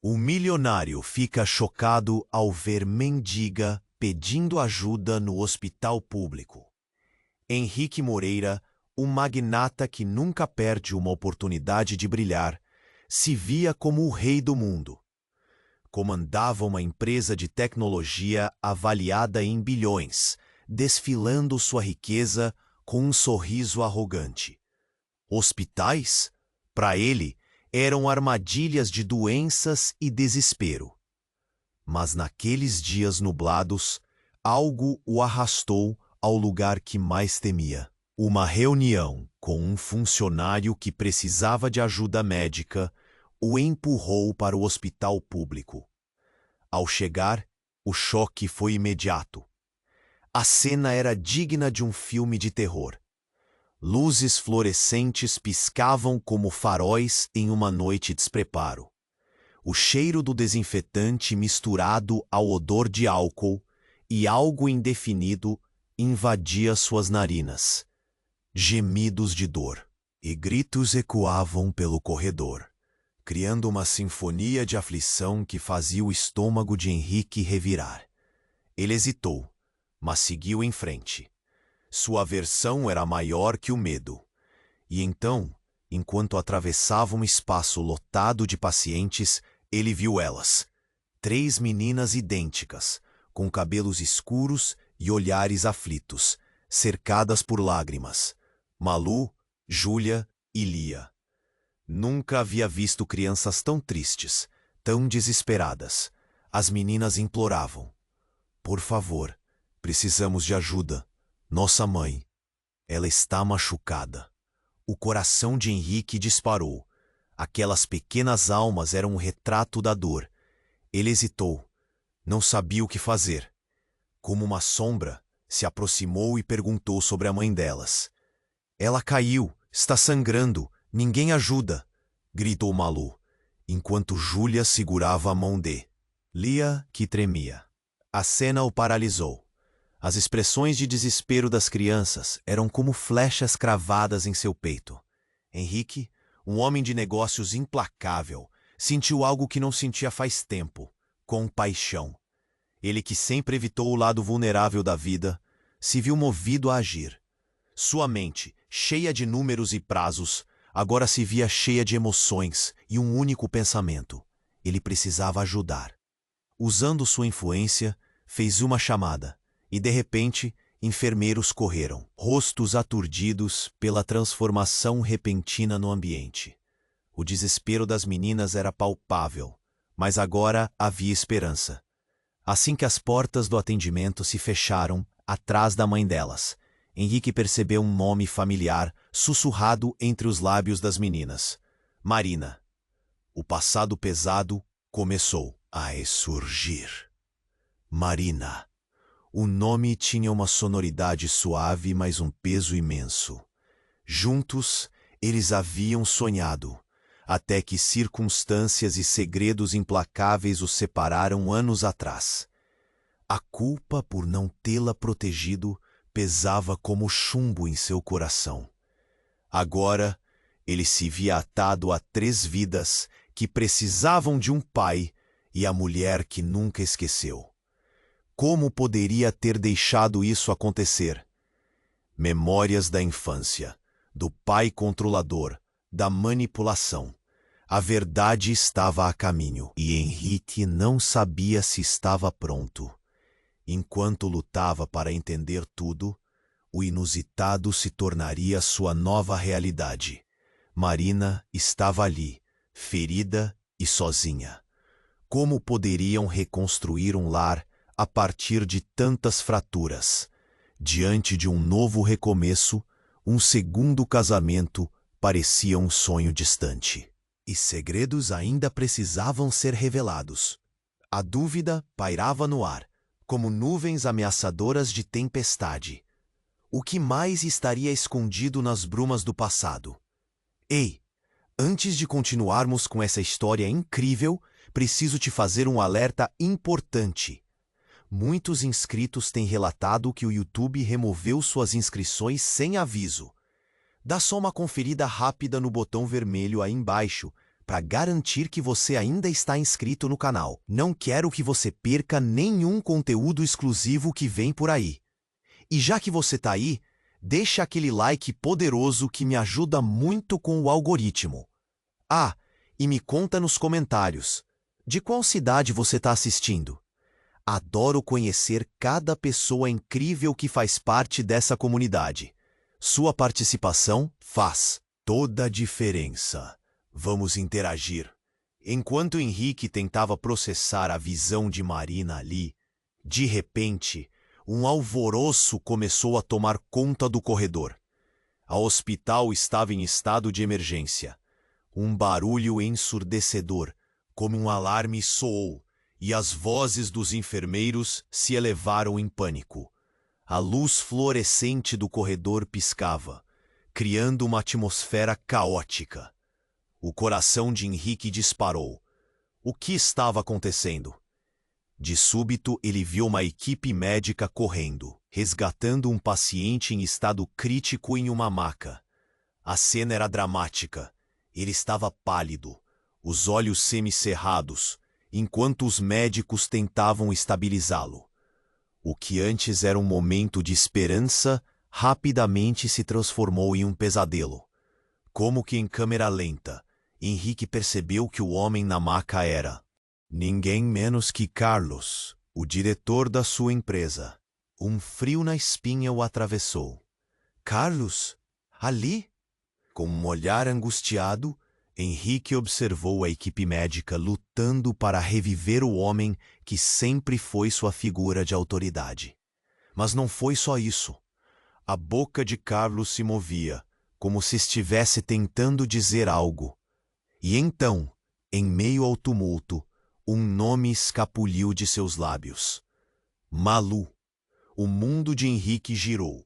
O milionário fica chocado ao ver mendiga pedindo ajuda no hospital público. Henrique Moreira, um magnata que nunca perde uma oportunidade de brilhar, se via como o rei do mundo. Comandava uma empresa de tecnologia avaliada em bilhões, desfilando sua riqueza com um sorriso arrogante. Hospitais, para ele, eram armadilhas de doenças e desespero. Mas naqueles dias nublados, algo o arrastou ao lugar que mais temia. Uma reunião com um funcionário que precisava de ajuda médica o empurrou para o hospital público. Ao chegar, o choque foi imediato. A cena era digna de um filme de terror. Luzes fluorescentes piscavam como faróis em uma noite de despreparo. O cheiro do desinfetante misturado ao odor de álcool e algo indefinido invadia suas narinas. Gemidos de dor e gritos ecoavam pelo corredor, criando uma sinfonia de aflição que fazia o estômago de Henrique revirar. Ele hesitou, mas seguiu em frente. Sua aversão era maior que o medo. E então, enquanto atravessava um espaço lotado de pacientes, ele viu elas. 3 meninas idênticas, com cabelos escuros e olhares aflitos, cercadas por lágrimas. Malu, Júlia e Lia. Nunca havia visto crianças tão tristes, tão desesperadas. As meninas imploravam: "Por favor, precisamos de ajuda. Nossa mãe, ela está machucada." O coração de Henrique disparou. Aquelas pequenas almas eram um retrato da dor. Ele hesitou. Não sabia o que fazer. Como uma sombra, se aproximou e perguntou sobre a mãe delas. "Ela caiu, está sangrando, ninguém ajuda", gritou Malu, enquanto Júlia segurava a mão de Lia, que tremia. A cena o paralisou. As expressões de desespero das crianças eram como flechas cravadas em seu peito. Henrique, um homem de negócios implacável, sentiu algo que não sentia faz tempo: compaixão. Ele, que sempre evitou o lado vulnerável da vida, se viu movido a agir. Sua mente, cheia de números e prazos, agora se via cheia de emoções e um único pensamento: ele precisava ajudar. Usando sua influência, fez uma chamada. E, de repente, enfermeiros correram, rostos aturdidos pela transformação repentina no ambiente. O desespero das meninas era palpável, mas agora havia esperança. Assim que as portas do atendimento se fecharam atrás da mãe delas, Henrique percebeu um nome familiar sussurrado entre os lábios das meninas: Marina. O passado pesado começou a ressurgir. Marina. O nome tinha uma sonoridade suave, mas um peso imenso. Juntos, eles haviam sonhado, até que circunstâncias e segredos implacáveis os separaram anos atrás. A culpa por não tê-la protegido pesava como chumbo em seu coração. Agora, ele se via atado a 3 vidas que precisavam de um pai e a mulher que nunca esqueceu. Como poderia ter deixado isso acontecer? Memórias da infância, do pai controlador, da manipulação. A verdade estava a caminho, e Henrique não sabia se estava pronto. Enquanto lutava para entender tudo, o inusitado se tornaria sua nova realidade. Marina estava ali, ferida e sozinha. Como poderiam reconstruir um lar a partir de tantas fraturas? Diante de um novo recomeço, um segundo casamento parecia um sonho distante. E segredos ainda precisavam ser revelados. A dúvida pairava no ar, como nuvens ameaçadoras de tempestade. O que mais estaria escondido nas brumas do passado? Ei, antes de continuarmos com essa história incrível, preciso te fazer um alerta importante. Muitos inscritos têm relatado que o YouTube removeu suas inscrições sem aviso. Dá só uma conferida rápida no botão vermelho aí embaixo para garantir que você ainda está inscrito no canal. Não quero que você perca nenhum conteúdo exclusivo que vem por aí. E já que você tá aí, deixa aquele like poderoso que me ajuda muito com o algoritmo. Ah, e me conta nos comentários, de qual cidade você está assistindo? Adoro conhecer cada pessoa incrível que faz parte dessa comunidade. Sua participação faz toda a diferença. Vamos interagir. Enquanto Henrique tentava processar a visão de Marina ali, de repente, um alvoroço começou a tomar conta do corredor. O hospital estava em estado de emergência. Um barulho ensurdecedor, como um alarme, soou, e as vozes dos enfermeiros se elevaram em pânico. A luz fluorescente do corredor piscava, criando uma atmosfera caótica. O coração de Henrique disparou. O que estava acontecendo? De súbito, ele viu uma equipe médica correndo, resgatando um paciente em estado crítico em uma maca. A cena era dramática. Ele estava pálido, os olhos semicerrados, enquanto os médicos tentavam estabilizá-lo. O que antes era um momento de esperança, rapidamente se transformou em um pesadelo. Como que em câmera lenta, Henrique percebeu que o homem na maca era ninguém menos que Carlos, o diretor da sua empresa. Um frio na espinha o atravessou. Carlos? Ali? Com um olhar angustiado, Henrique observou a equipe médica lutando para reviver o homem que sempre foi sua figura de autoridade. Mas não foi só isso. A boca de Carlos se movia, como se estivesse tentando dizer algo. E então, em meio ao tumulto, um nome escapuliu de seus lábios. Malu. O mundo de Henrique girou.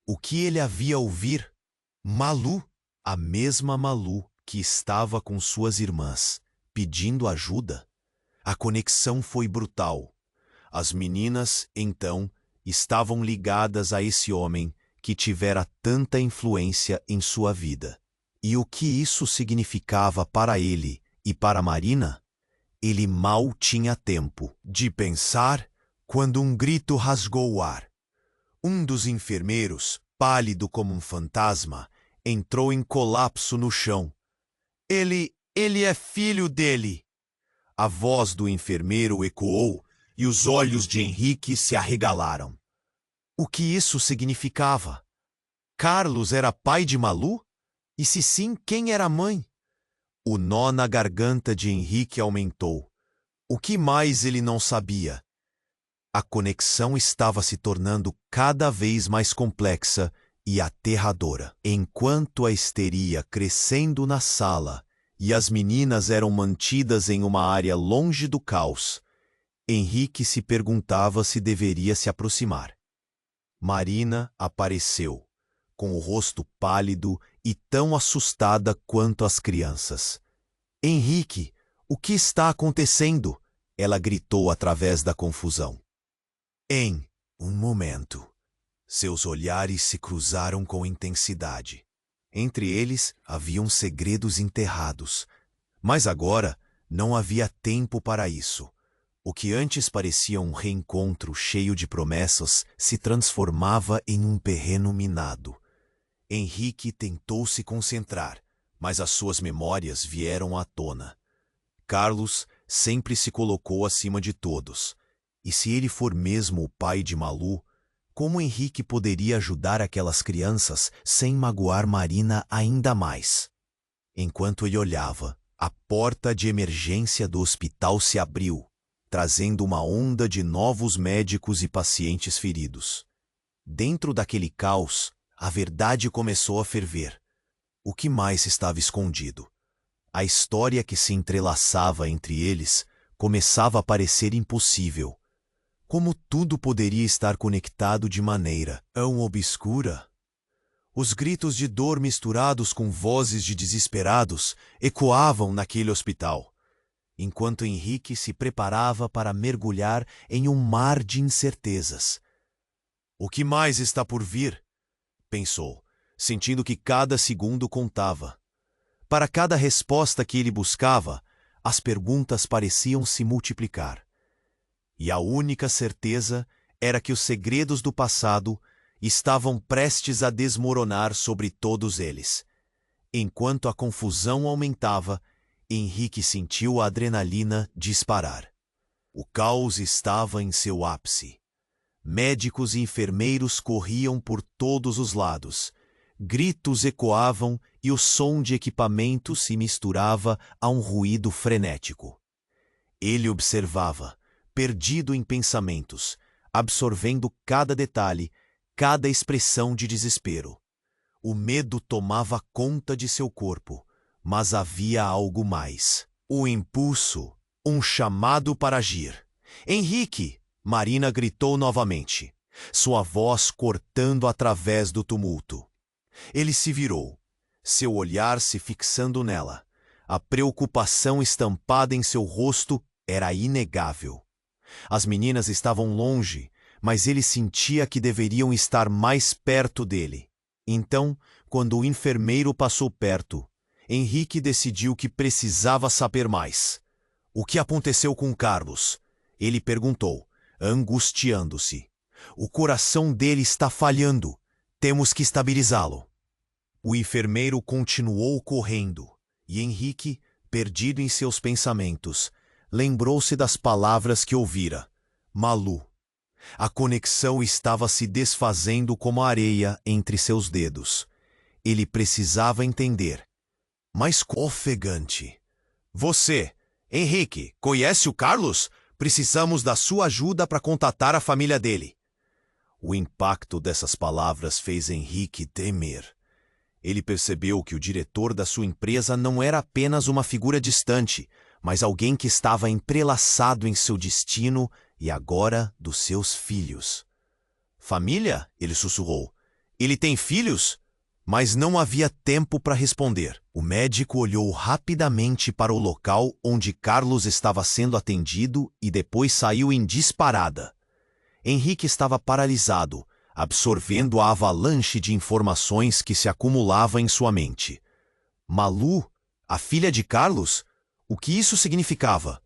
O que ele havia a ouvir? Malu? A mesma Malu que estava com suas irmãs, pedindo ajuda? A conexão foi brutal. As meninas, então, estavam ligadas a esse homem que tivera tanta influência em sua vida. E o que isso significava para ele e para Marina? Ele mal tinha tempo de pensar quando um grito rasgou o ar. Um dos enfermeiros, pálido como um fantasma, entrou em colapso no chão. Ele é filho dele! A voz do enfermeiro ecoou e os olhos de Henrique se arregalaram. O que isso significava? Carlos era pai de Malu? E se sim, quem era a mãe? O nó na garganta de Henrique aumentou. O que mais ele não sabia? A conexão estava se tornando cada vez mais complexa e aterradora. Enquanto a histeria crescendo na sala e as meninas eram mantidas em uma área longe do caos, Henrique se perguntava se deveria se aproximar. Marina apareceu, com o rosto pálido e tão assustada quanto as crianças. Henrique, o que está acontecendo? Ela gritou através da confusão. Em um momento, seus olhares se cruzaram com intensidade. Entre eles haviam segredos enterrados, mas agora não havia tempo para isso. O que antes parecia um reencontro cheio de promessas se transformava em um terreno minado. Henrique tentou se concentrar, mas as suas memórias vieram à tona. Carlos sempre se colocou acima de todos. E se ele for mesmo o pai de Malu, como Henrique poderia ajudar aquelas crianças sem magoar Marina ainda mais? Enquanto ele olhava, a porta de emergência do hospital se abriu, trazendo uma onda de novos médicos e pacientes feridos. Dentro daquele caos, a verdade começou a ferver. O que mais estava escondido? A história que se entrelaçava entre eles começava a parecer impossível. Como tudo poderia estar conectado de maneira tão obscura? Os gritos de dor misturados com vozes de desesperados ecoavam naquele hospital, enquanto Henrique se preparava para mergulhar em um mar de incertezas. O que mais está por vir? Pensou, sentindo que cada segundo contava. Para cada resposta que ele buscava, as perguntas pareciam se multiplicar. E a única certeza era que os segredos do passado estavam prestes a desmoronar sobre todos eles. Enquanto a confusão aumentava, Henrique sentiu a adrenalina disparar. O caos estava em seu ápice. Médicos e enfermeiros corriam por todos os lados. Gritos ecoavam e o som de equipamento se misturava a um ruído frenético. Ele observava, perdido em pensamentos, absorvendo cada detalhe, cada expressão de desespero. O medo tomava conta de seu corpo, mas havia algo mais. O impulso, um chamado para agir. Henrique! Marina gritou novamente, sua voz cortando através do tumulto. Ele se virou, seu olhar se fixando nela. A preocupação estampada em seu rosto era inegável. As meninas estavam longe, mas ele sentia que deveriam estar mais perto dele. Então, quando o enfermeiro passou perto, Henrique decidiu que precisava saber mais. O que aconteceu com Carlos? Ele perguntou, angustiando-se. O coração dele está falhando. Temos que estabilizá-lo. O enfermeiro continuou correndo, e Henrique, perdido em seus pensamentos, lembrou-se das palavras que ouvira. Malu. A conexão estava se desfazendo como areia entre seus dedos. Ele precisava entender. Mas ofegante. Você, Henrique, conhece o Carlos? Precisamos da sua ajuda para contatar a família dele. O impacto dessas palavras fez Henrique temer. Ele percebeu que o diretor da sua empresa não era apenas uma figura distante, mas alguém que estava entrelaçado em seu destino e agora dos seus filhos. Família? Ele sussurrou. Ele tem filhos? Mas não havia tempo para responder. O médico olhou rapidamente para o local onde Carlos estava sendo atendido e depois saiu em disparada. Henrique estava paralisado, absorvendo a avalanche de informações que se acumulava em sua mente. Malu? A filha de Carlos? O que isso significava?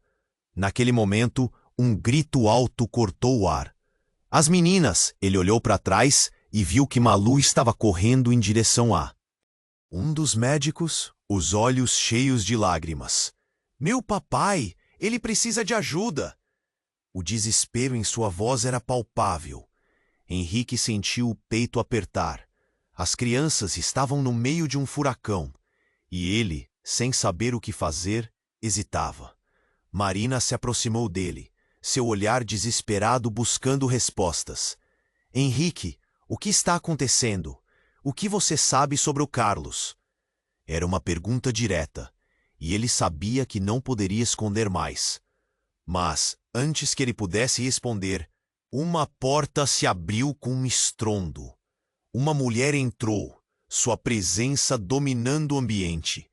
Naquele momento, um grito alto cortou o ar. As meninas! Ele olhou para trás e viu que Malu estava correndo em direção a um dos médicos, os olhos cheios de lágrimas. Meu papai! Ele precisa de ajuda! O desespero em sua voz era palpável. Henrique sentiu o peito apertar. As crianças estavam no meio de um furacão. E ele, sem saber o que fazer, hesitava. Marina se aproximou dele, seu olhar desesperado buscando respostas. Henrique, o que está acontecendo? O que você sabe sobre o Carlos? Era uma pergunta direta, e ele sabia que não poderia esconder mais. Mas, antes que ele pudesse responder, uma porta se abriu com um estrondo. Uma mulher entrou, sua presença dominando o ambiente.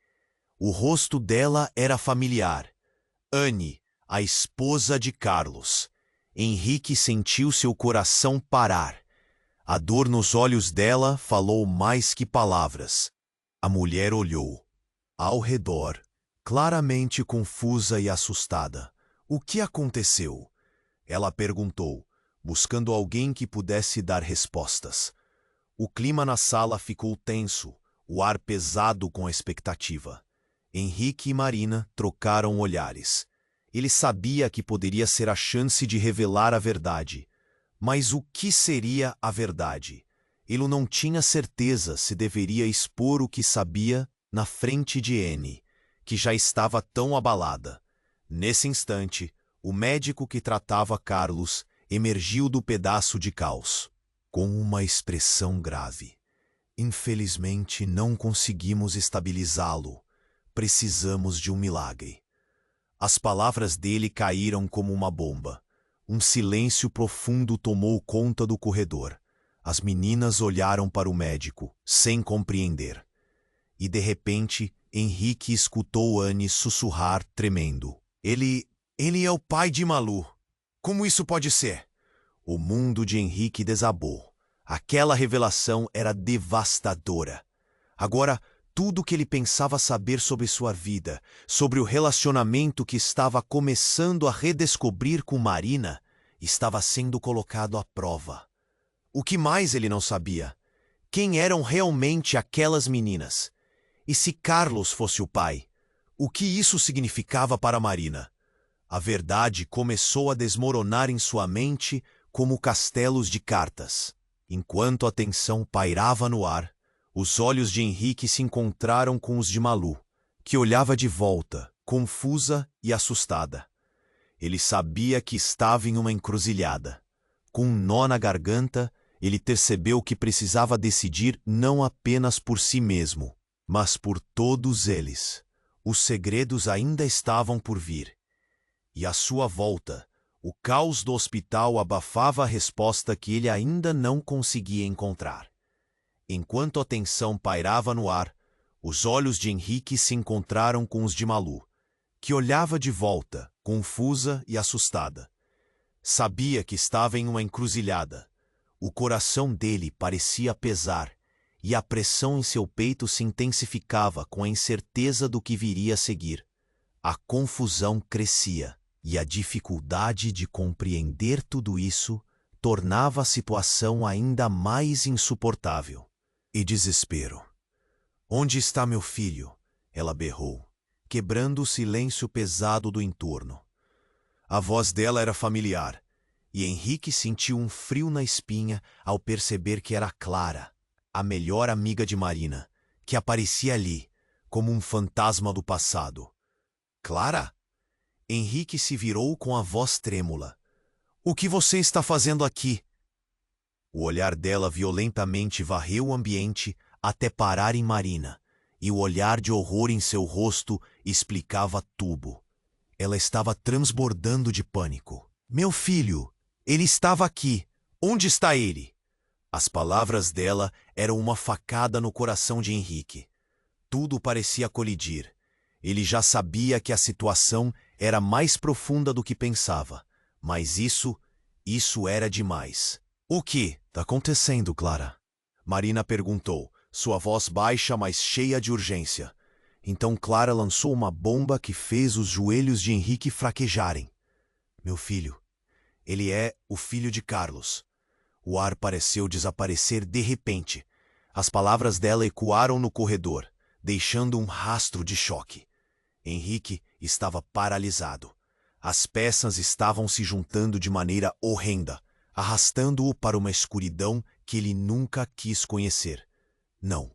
O rosto dela era familiar. Anne, a esposa de Carlos. Henrique sentiu seu coração parar. A dor nos olhos dela falou mais que palavras. A mulher olhou. Ao redor, claramente confusa e assustada. O que aconteceu? Ela perguntou, buscando alguém que pudesse dar respostas. O clima na sala ficou tenso, o ar pesado com a expectativa. Henrique e Marina trocaram olhares. Ele sabia que poderia ser a chance de revelar a verdade. Mas o que seria a verdade? Ele não tinha certeza se deveria expor o que sabia na frente de Anne, que já estava tão abalada. Nesse instante, o médico que tratava Carlos emergiu do pedaço de caos, com uma expressão grave. Infelizmente, não conseguimos estabilizá-lo. Precisamos de um milagre. As palavras dele caíram como uma bomba. Um silêncio profundo tomou conta do corredor. As meninas olharam para o médico, sem compreender. E, de repente, Henrique escutou Anne sussurrar, tremendo. Ele é o pai de Malu. Como isso pode ser? O mundo de Henrique desabou. Aquela revelação era devastadora. Agora, tudo que ele pensava saber sobre sua vida, sobre o relacionamento que estava começando a redescobrir com Marina, estava sendo colocado à prova. O que mais ele não sabia? Quem eram realmente aquelas meninas? E se Carlos fosse o pai? O que isso significava para Marina? A verdade começou a desmoronar em sua mente como castelos de cartas. Enquanto a tensão pairava no ar, os olhos de Henrique se encontraram com os de Malu, que olhava de volta, confusa e assustada. Ele sabia que estava em uma encruzilhada. Com um nó na garganta, ele percebeu que precisava decidir não apenas por si mesmo, mas por todos eles. Os segredos ainda estavam por vir. E à sua volta, o caos do hospital abafava a resposta que ele ainda não conseguia encontrar. Enquanto a tensão pairava no ar, os olhos de Henrique se encontraram com os de Malu, que olhava de volta, confusa e assustada. Sabia que estava em uma encruzilhada. O coração dele parecia pesar, e a pressão em seu peito se intensificava com a incerteza do que viria a seguir. A confusão crescia, e a dificuldade de compreender tudo isso tornava a situação ainda mais insuportável. E desespero. "Onde está meu filho?" ela berrou, quebrando o silêncio pesado do entorno. A voz dela era familiar, e Henrique sentiu um frio na espinha ao perceber que era Clara, a melhor amiga de Marina, que aparecia ali, como um fantasma do passado. "Clara?" Henrique se virou com a voz trêmula. "O que você está fazendo aqui?" O olhar dela violentamente varreu o ambiente até parar em Marina, e o olhar de horror em seu rosto explicava tudo. Ela estava transbordando de pânico. "Meu filho! Ele estava aqui! Onde está ele?" As palavras dela eram uma facada no coração de Henrique. Tudo parecia colidir. Ele já sabia que a situação era mais profunda do que pensava, mas isso era demais. "O que está acontecendo, Clara?" Marina perguntou, sua voz baixa, mas cheia de urgência. Então Clara lançou uma bomba que fez os joelhos de Henrique fraquejarem. "Meu filho. Ele é o filho de Carlos." O ar pareceu desaparecer de repente. As palavras dela ecoaram no corredor, deixando um rastro de choque. Henrique estava paralisado. As peças estavam se juntando de maneira horrenda, arrastando-o para uma escuridão que ele nunca quis conhecer. "Não,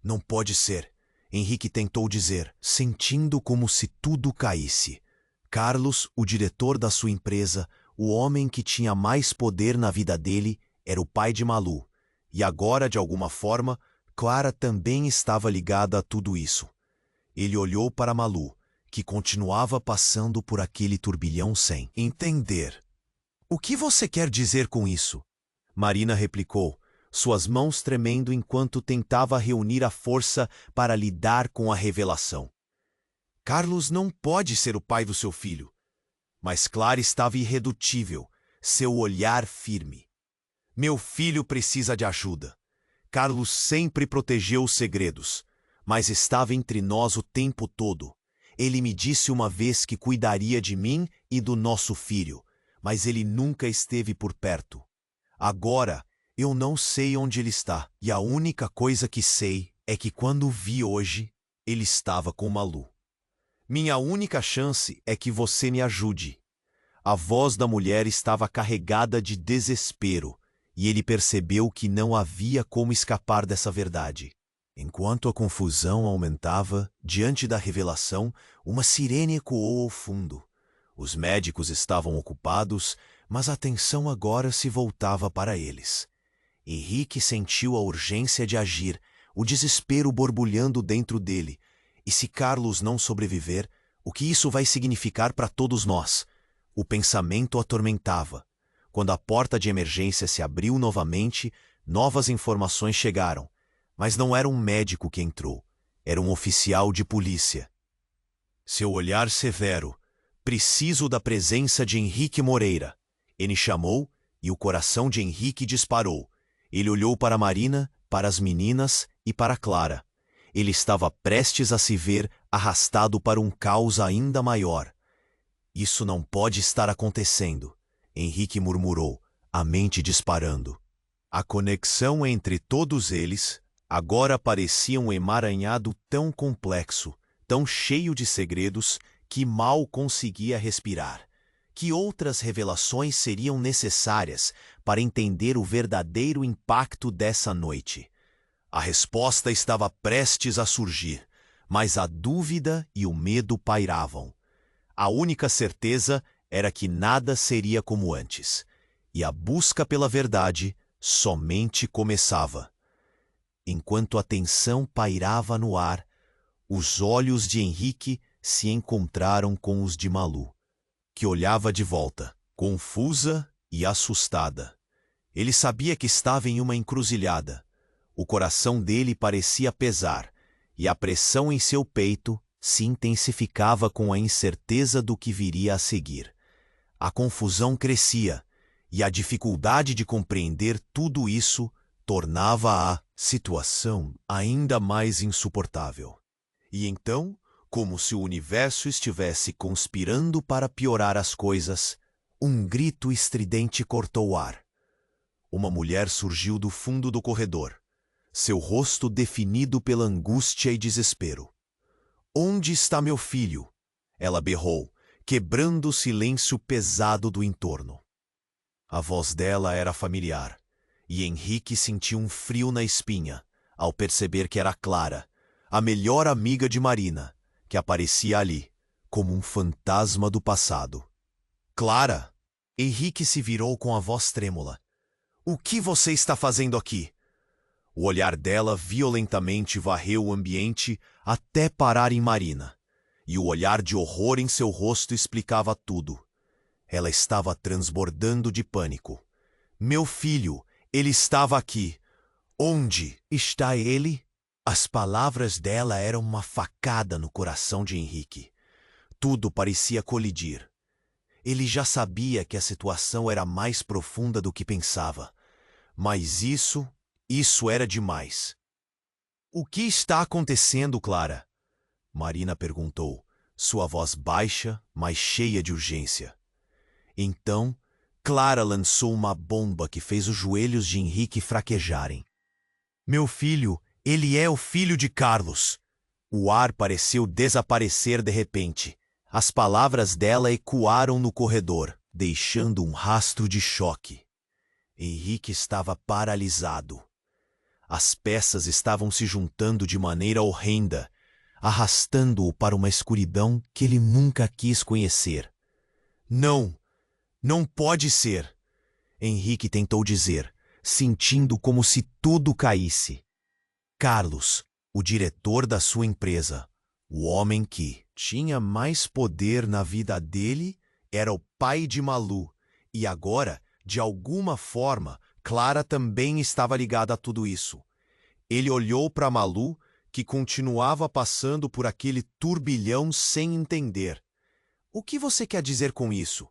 não pode ser," Henrique tentou dizer, sentindo como se tudo caísse. Carlos, o diretor da sua empresa, o homem que tinha mais poder na vida dele, era o pai de Malu. E agora, de alguma forma, Clara também estava ligada a tudo isso. Ele olhou para Malu, que continuava passando por aquele turbilhão sem entender. "O que você quer dizer com isso?" Marina replicou, suas mãos tremendo enquanto tentava reunir a força para lidar com a revelação. "Carlos não pode ser o pai do seu filho." Mas Clara estava irredutível, seu olhar firme. "Meu filho precisa de ajuda. Carlos sempre protegeu os segredos, mas estava entre nós o tempo todo. Ele me disse uma vez que cuidaria de mim e do nosso filho, mas ele nunca esteve por perto. Agora, eu não sei onde ele está, e a única coisa que sei é que quando o vi hoje, ele estava com Malu. Minha única chance é que você me ajude." A voz da mulher estava carregada de desespero, e ele percebeu que não havia como escapar dessa verdade. Enquanto a confusão aumentava, diante da revelação, uma sirene ecoou ao fundo. Os médicos estavam ocupados, mas a atenção agora se voltava para eles. Henrique sentiu a urgência de agir, o desespero borbulhando dentro dele. E se Carlos não sobreviver, o que isso vai significar para todos nós? O pensamento o atormentava. Quando a porta de emergência se abriu novamente, novas informações chegaram. Mas não era um médico que entrou, era um oficial de polícia. Seu olhar severo, "Preciso da presença de Henrique Moreira." Ele chamou e o coração de Henrique disparou. Ele olhou para Marina, para as meninas e para Clara. Ele estava prestes a se ver arrastado para um caos ainda maior. Isso não pode estar acontecendo, Henrique murmurou, a mente disparando. A conexão entre todos eles agora parecia um emaranhado tão complexo, tão cheio de segredos, que mal conseguia respirar. Que outras revelações seriam necessárias para entender o verdadeiro impacto dessa noite? A resposta estava prestes a surgir, mas a dúvida e o medo pairavam. A única certeza era que nada seria como antes, e a busca pela verdade somente começava. Enquanto a tensão pairava no ar, os olhos de Henrique se encontraram com os de Malu, que olhava de volta, confusa e assustada. Ele sabia que estava em uma encruzilhada. O coração dele parecia pesar, e a pressão em seu peito se intensificava com a incerteza do que viria a seguir. A confusão crescia, e a dificuldade de compreender tudo isso tornava a situação ainda mais insuportável. E então, como se o universo estivesse conspirando para piorar as coisas, um grito estridente cortou o ar. Uma mulher surgiu do fundo do corredor, seu rosto definido pela angústia e desespero. "Onde está meu filho?" ela berrou, quebrando o silêncio pesado do entorno. A voz dela era familiar, e Henrique sentiu um frio na espinha ao perceber que era Clara, a melhor amiga de Marina, que aparecia ali, como um fantasma do passado. "Clara!" Henrique se virou com a voz trêmula. "O que você está fazendo aqui?" O olhar dela violentamente varreu o ambiente até parar em Marina, e o olhar de horror em seu rosto explicava tudo. Ela estava transbordando de pânico. "Meu filho, ele estava aqui." "Onde está ele?" As palavras dela eram uma facada no coração de Henrique. Tudo parecia colidir. Ele já sabia que a situação era mais profunda do que pensava. Mas isso era demais. "O que está acontecendo, Clara?" Marina perguntou, sua voz baixa, mas cheia de urgência. Então, Clara lançou uma bomba que fez os joelhos de Henrique fraquejarem. "Meu filho, ele é o filho de Carlos." O ar pareceu desaparecer de repente. As palavras dela ecoaram no corredor, deixando um rastro de choque. Henrique estava paralisado. As peças estavam se juntando de maneira horrenda, arrastando-o para uma escuridão que ele nunca quis conhecer. "Não, não pode ser!" Henrique tentou dizer, sentindo como se tudo caísse. Carlos, o diretor da sua empresa, o homem que tinha mais poder na vida dele, era o pai de Malu, e agora, de alguma forma, Clara também estava ligada a tudo isso. Ele olhou para Malu, que continuava passando por aquele turbilhão sem entender. "O que você quer dizer com isso?"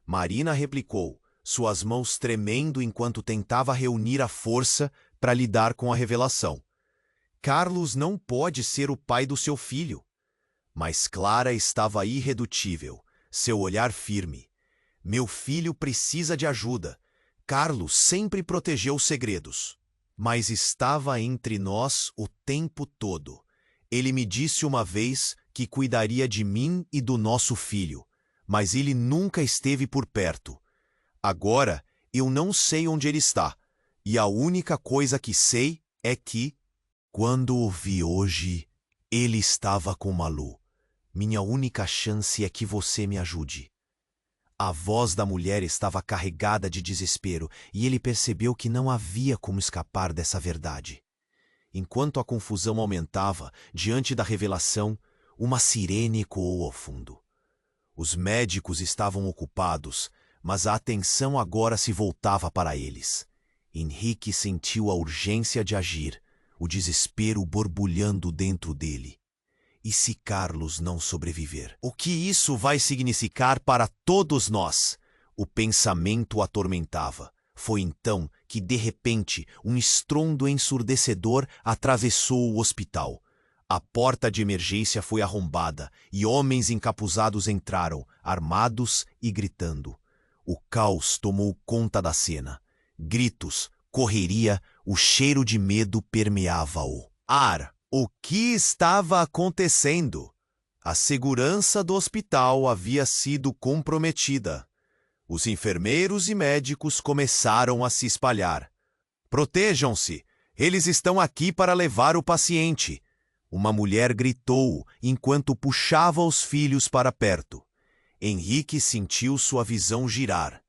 Marina replicou, suas mãos tremendo enquanto tentava reunir a força para lidar com a revelação. "Carlos não pode ser o pai do seu filho." Mas Clara estava irredutível, seu olhar firme. "Meu filho precisa de ajuda. Carlos sempre protegeu segredos, mas estava entre nós o tempo todo. Ele me disse uma vez que cuidaria de mim e do nosso filho, mas ele nunca esteve por perto. Agora eu não sei onde ele está, e a única coisa que sei é que, quando o vi hoje, ele estava com Malu. Minha única chance é que você me ajude." A voz da mulher estava carregada de desespero, e ele percebeu que não havia como escapar dessa verdade. Enquanto a confusão aumentava, diante da revelação, uma sirene ecoou ao fundo. Os médicos estavam ocupados, mas a atenção agora se voltava para eles. Henrique sentiu a urgência de agir, o desespero borbulhando dentro dele. E se Carlos não sobreviver? O que isso vai significar para todos nós? O pensamento o atormentava. Foi então que, de repente, um estrondo ensurdecedor atravessou o hospital. A porta de emergência foi arrombada e homens encapuzados entraram, armados e gritando. O caos tomou conta da cena. Gritos, correria, o cheiro de medo permeava o ar. O que estava acontecendo? A segurança do hospital havia sido comprometida. Os enfermeiros e médicos começaram a se espalhar. Protejam-se! Eles estão aqui para levar o paciente! Uma mulher gritou enquanto puxava os filhos para perto. Henrique sentiu sua visão girar.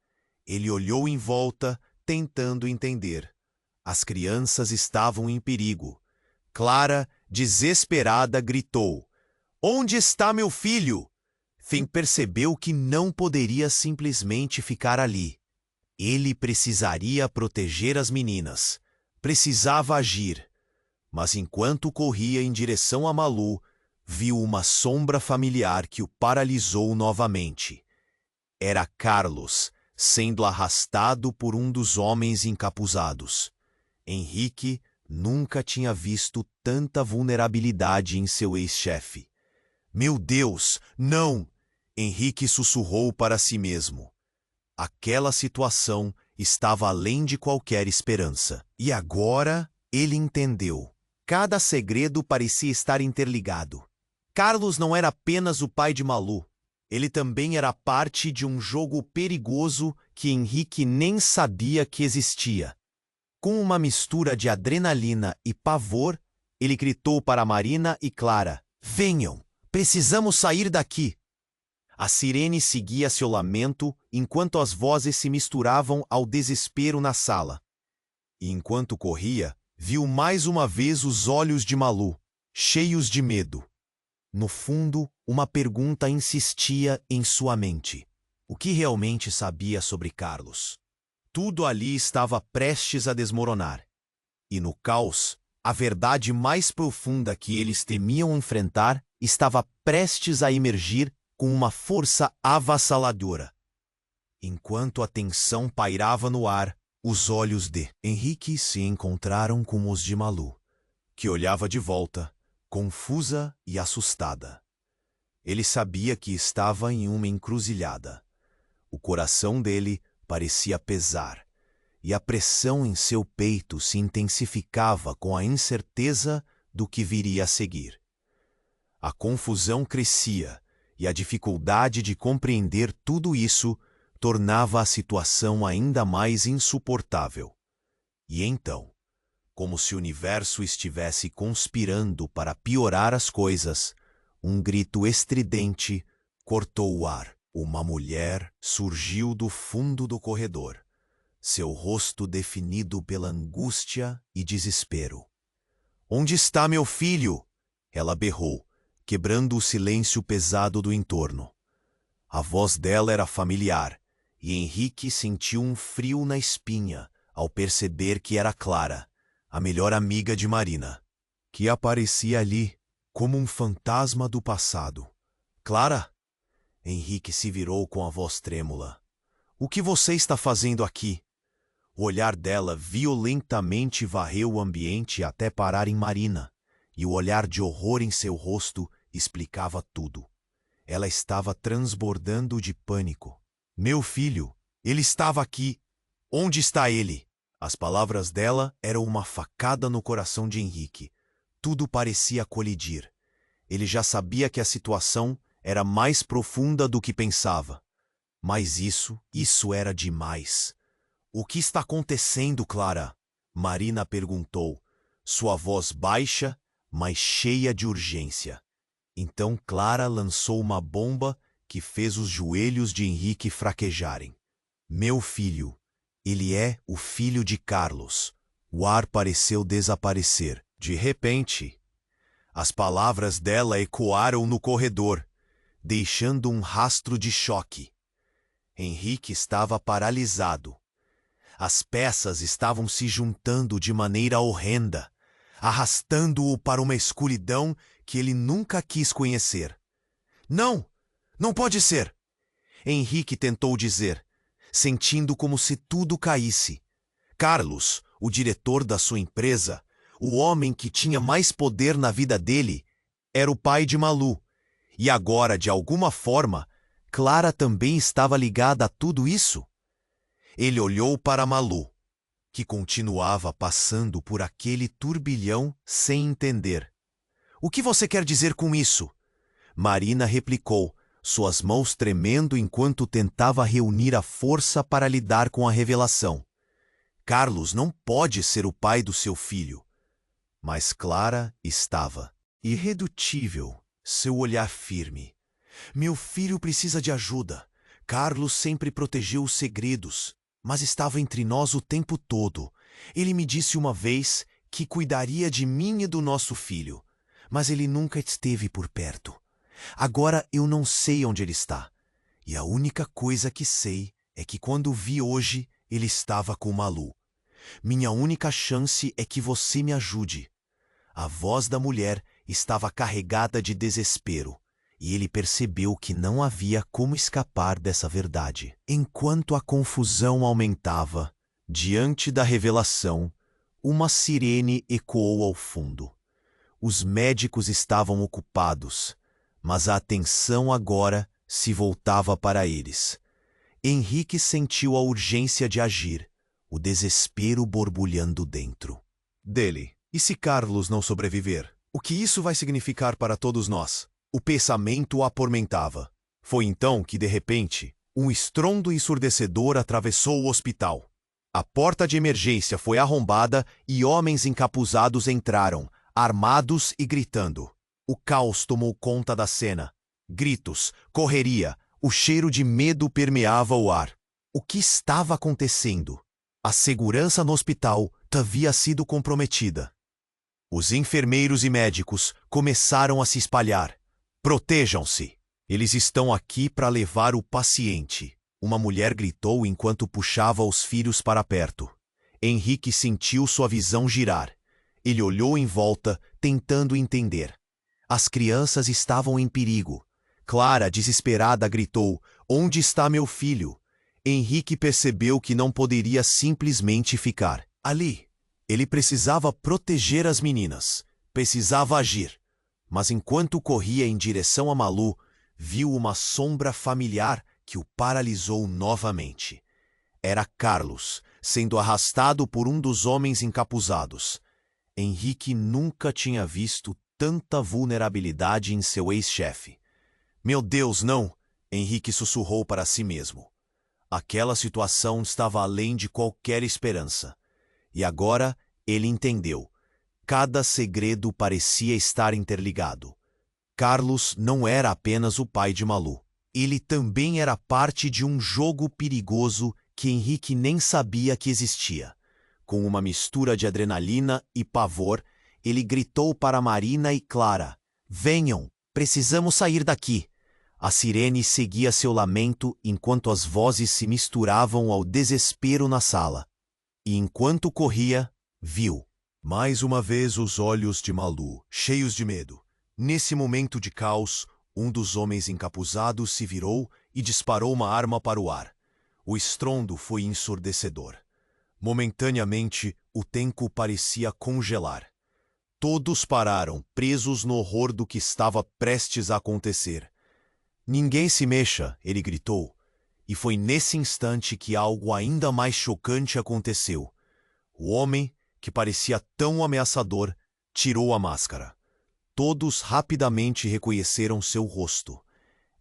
Ele olhou em volta, tentando entender. As crianças estavam em perigo. Clara, desesperada, gritou: "Onde está meu filho?" Finn percebeu que não poderia simplesmente ficar ali. Ele precisaria proteger as meninas. Precisava agir. Mas enquanto corria em direção a Malu, viu uma sombra familiar que o paralisou novamente. Era Carlos, sendo arrastado por um dos homens encapuzados. Henrique nunca tinha visto tanta vulnerabilidade em seu ex-chefe. "Meu Deus, não!" Henrique sussurrou para si mesmo. Aquela situação estava além de qualquer esperança. E agora ele entendeu. Cada segredo parecia estar interligado. Carlos não era apenas o pai de Malu. Ele também era parte de um jogo perigoso que Henrique nem sabia que existia. Com uma mistura de adrenalina e pavor, ele gritou para Marina e Clara: "Venham! Precisamos sair daqui!" A sirene seguia seu lamento enquanto as vozes se misturavam ao desespero na sala. E enquanto corria, viu mais uma vez os olhos de Malu, cheios de medo. No fundo, uma pergunta insistia em sua mente. O que realmente sabia sobre Carlos? Tudo ali estava prestes a desmoronar. E no caos, a verdade mais profunda que eles temiam enfrentar estava prestes a emergir com uma força avassaladora. Enquanto a tensão pairava no ar, os olhos de Henrique se encontraram com os de Malu, que olhava de volta, confusa e assustada. Ele sabia que estava em uma encruzilhada. O coração dele parecia pesar, e a pressão em seu peito se intensificava com a incerteza do que viria a seguir. A confusão crescia, e a dificuldade de compreender tudo isso tornava a situação ainda mais insuportável. E então, como se o universo estivesse conspirando para piorar as coisas, um grito estridente cortou o ar. Uma mulher surgiu do fundo do corredor, seu rosto definido pela angústia e desespero. "Onde está meu filho?" ela berrou, quebrando o silêncio pesado do entorno. A voz dela era familiar, e Henrique sentiu um frio na espinha ao perceber que era Clara, a melhor amiga de Marina, que aparecia ali como um fantasma do passado. "Clara?" Henrique se virou com a voz trêmula. "O que você está fazendo aqui?" O olhar dela violentamente varreu o ambiente até parar em Marina, e o olhar de horror em seu rosto explicava tudo. Ela estava transbordando de pânico. "Meu filho, ele estava aqui. Onde está ele?" As palavras dela eram uma facada no coração de Henrique. Tudo parecia colidir. Ele já sabia que a situação era mais profunda do que pensava. Mas isso era demais. "O que está acontecendo, Clara?" Marina perguntou, sua voz baixa, mas cheia de urgência. Então Clara lançou uma bomba que fez os joelhos de Henrique fraquejarem. "Meu filho, ele é o filho de Carlos." O ar pareceu desaparecer. De repente, as palavras dela ecoaram no corredor, deixando um rastro de choque. Henrique estava paralisado. As peças estavam se juntando de maneira horrenda, arrastando-o para uma escuridão que ele nunca quis conhecer. "Não! Não pode ser!" Henrique tentou dizer, sentindo como se tudo caísse. Carlos, o diretor da sua empresa, o homem que tinha mais poder na vida dele, Era o pai de Malu. E agora, de alguma forma, Clara também estava ligada a tudo isso. Ele olhou para Malu, que continuava passando por aquele turbilhão sem entender. "O que você quer dizer com isso?" Marina replicou, suas mãos tremendo enquanto tentava reunir a força para lidar com a revelação. "Carlos não pode ser o pai do seu filho." Mas Clara estava irredutível, seu olhar firme. "Meu filho precisa de ajuda. Carlos sempre protegeu os segredos, mas estava entre nós o tempo todo. Ele me disse uma vez que cuidaria de mim e do nosso filho, mas ele nunca esteve por perto. Agora eu não sei onde ele está. E a única coisa que sei é que quando o vi hoje, ele estava com Malu. Minha única chance é que você me ajude." A voz da mulher estava carregada de desespero, e ele percebeu que não havia como escapar dessa verdade. Enquanto a confusão aumentava, diante da revelação, uma sirene ecoou ao fundo. Os médicos estavam ocupados, mas a atenção agora se voltava para eles. Henrique sentiu a urgência de agir, o desespero borbulhando dentro dele. E se Carlos não sobreviver? O que isso vai significar para todos nós? O pensamento o atormentava. Foi então que, de repente, um estrondo ensurdecedor atravessou o hospital. A porta de emergência foi arrombada e homens encapuzados entraram, armados e gritando. O caos tomou conta da cena. Gritos, correria, o cheiro de medo permeava o ar. O que estava acontecendo? A segurança no hospital havia sido comprometida. Os enfermeiros e médicos começaram a se espalhar. "Protejam-se! Eles estão aqui para levar o paciente", uma mulher gritou enquanto puxava os filhos para perto. Henrique sentiu sua visão girar. Ele olhou em volta, tentando entender. As crianças estavam em perigo. Clara, desesperada, gritou: "Onde está meu filho?" Henrique percebeu que não poderia simplesmente ficar ali. Ele precisava proteger as meninas. Precisava agir. Mas enquanto corria em direção a Malu, viu uma sombra familiar que o paralisou novamente. Era Carlos, sendo arrastado por um dos homens encapuzados. Henrique nunca tinha visto tanta vulnerabilidade em seu ex-chefe. "Meu Deus, não!" Henrique sussurrou para si mesmo. Aquela situação estava além de qualquer esperança. E agora ele entendeu. Cada segredo parecia estar interligado. Carlos não era apenas o pai de Malu. Ele também era parte de um jogo perigoso que Henrique nem sabia que existia. Com uma mistura de adrenalina e pavor, ele gritou para Marina e Clara: "Venham, precisamos sair daqui." A sirene seguia seu lamento enquanto as vozes se misturavam ao desespero na sala. E enquanto corria, viu, mais uma vez, os olhos de Malu, cheios de medo. Nesse momento de caos, um dos homens encapuzados se virou e disparou uma arma para o ar. O estrondo foi ensurdecedor. Momentaneamente, o tempo parecia congelar. Todos pararam, presos no horror do que estava prestes a acontecer. "Ninguém se mexa", ele gritou. E foi nesse instante que algo ainda mais chocante aconteceu. O homem, que parecia tão ameaçador, tirou a máscara. Todos rapidamente reconheceram seu rosto.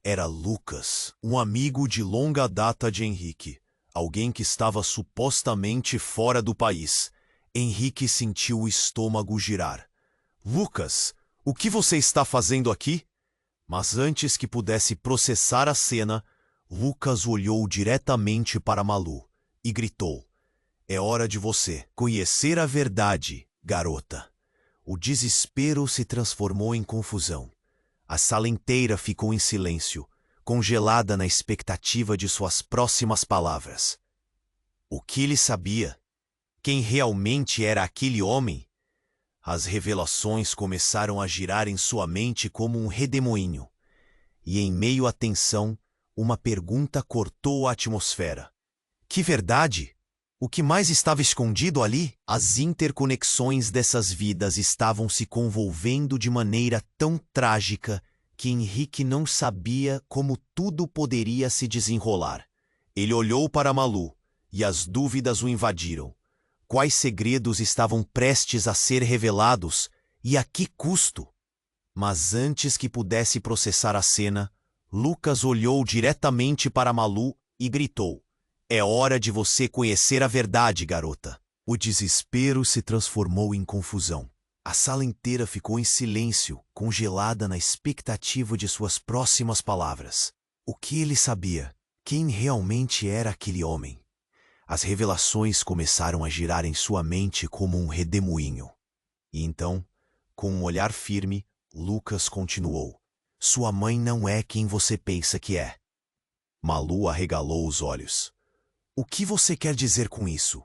Era Lucas, um amigo de longa data de Henrique, alguém que estava supostamente fora do país. Henrique sentiu o estômago girar. "Lucas, o que você está fazendo aqui?" Mas antes que pudesse processar a cena, Lucas olhou diretamente para Malu e gritou: "É hora de você conhecer a verdade, garota." O desespero se transformou em confusão. A sala inteira ficou em silêncio, congelada na expectativa de suas próximas palavras. O que ele sabia? Quem realmente era aquele homem? As revelações começaram a girar em sua mente como um redemoinho. E em meio à tensão, uma pergunta cortou a atmosfera. "Que verdade?" O que mais estava escondido ali? As interconexões dessas vidas estavam se convolvendo de maneira tão trágica que Henrique não sabia como tudo poderia se desenrolar. Ele olhou para Malu e as dúvidas o invadiram. Quais segredos estavam prestes a ser revelados e a que custo? Mas antes que pudesse processar a cena, Lucas olhou diretamente para Malu e gritou: "É hora de você conhecer a verdade, garota." O desespero se transformou em confusão. A sala inteira ficou em silêncio, congelada na expectativa de suas próximas palavras. O que ele sabia? Quem realmente era aquele homem? As revelações começaram a girar em sua mente como um redemoinho. E então, com um olhar firme, Lucas continuou: "Sua mãe não é quem você pensa que é." Malu arregalou os olhos. "O que você quer dizer com isso?"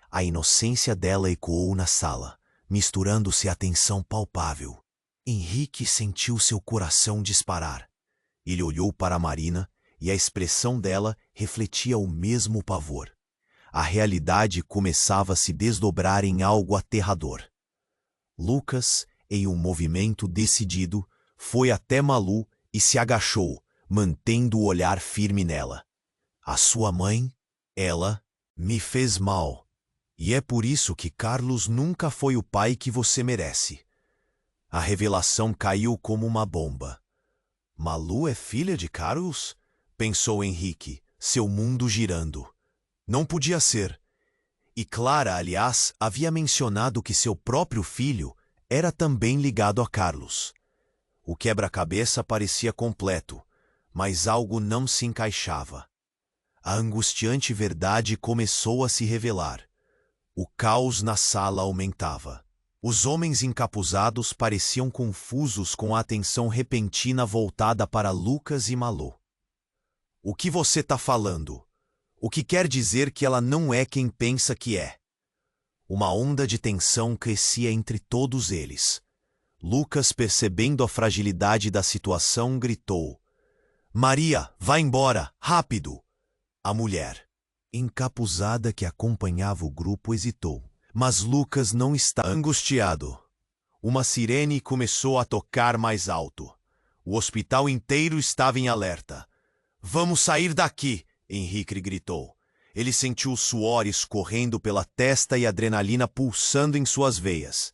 A inocência dela ecoou na sala, misturando-se à tensão palpável. Henrique sentiu seu coração disparar. Ele olhou para Marina e a expressão dela refletia o mesmo pavor. A realidade começava a se desdobrar em algo aterrador. Lucas, em um movimento decidido, foi até Malu e se agachou, mantendo o olhar firme nela. "A sua mãe, ela, me fez mal. E é por isso que Carlos nunca foi o pai que você merece." A revelação caiu como uma bomba. "Malu é filha de Carlos?" pensou Henrique, seu mundo girando. Não podia ser. E Clara, aliás, havia mencionado que seu próprio filho era também ligado a Carlos. O quebra-cabeça parecia completo, mas algo não se encaixava. A angustiante verdade começou a se revelar. O caos na sala aumentava. Os homens encapuzados pareciam confusos com a atenção repentina voltada para Lucas e Malu. "O que você está falando? O que quer dizer que ela não é quem pensa que é?" Uma onda de tensão crescia entre todos eles. Lucas, percebendo a fragilidade da situação, gritou: "Maria, vá embora, rápido!" A mulher, encapuzada que acompanhava o grupo, hesitou. Mas Lucas não estava angustiado. Uma sirene começou a tocar mais alto. O hospital inteiro estava em alerta. "Vamos sair daqui!" Henrique gritou. Ele sentiu o suor escorrendo pela testa e a adrenalina pulsando em suas veias.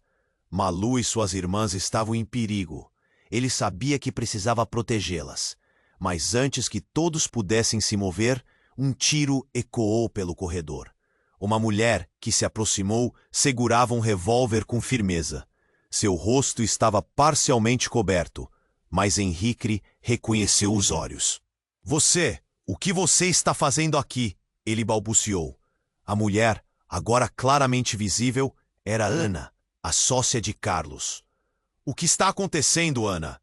Malu e suas irmãs estavam em perigo. Ele sabia que precisava protegê-las. Mas antes que todos pudessem se mover, um tiro ecoou pelo corredor. Uma mulher que se aproximou segurava um revólver com firmeza. Seu rosto estava parcialmente coberto, mas Henrique reconheceu os olhos. "Você! O que você está fazendo aqui?" ele balbuciou. A mulher, agora claramente visível, era Ana, a sócia de Carlos. "O que está acontecendo, Ana?"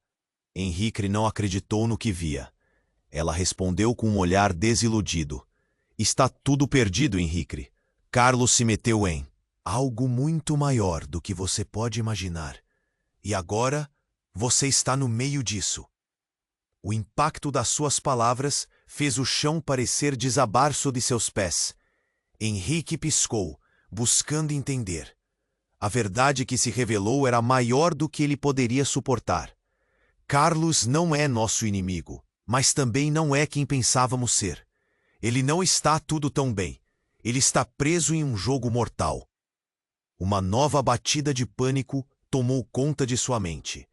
Henrique não acreditou no que via. Ela respondeu com um olhar desiludido. "Está tudo perdido, Henrique. Carlos se meteu em algo muito maior do que você pode imaginar. E agora, você está no meio disso." O impacto das suas palavras fez o chão parecer desabar sob seus pés. Henrique piscou, buscando entender. A verdade que se revelou era maior do que ele poderia suportar. Carlos não é nosso inimigo, mas também não é quem pensávamos ser. Ele não está tudo tão bem. Ele está preso em um jogo mortal. Uma nova batida de pânico tomou conta de sua mente.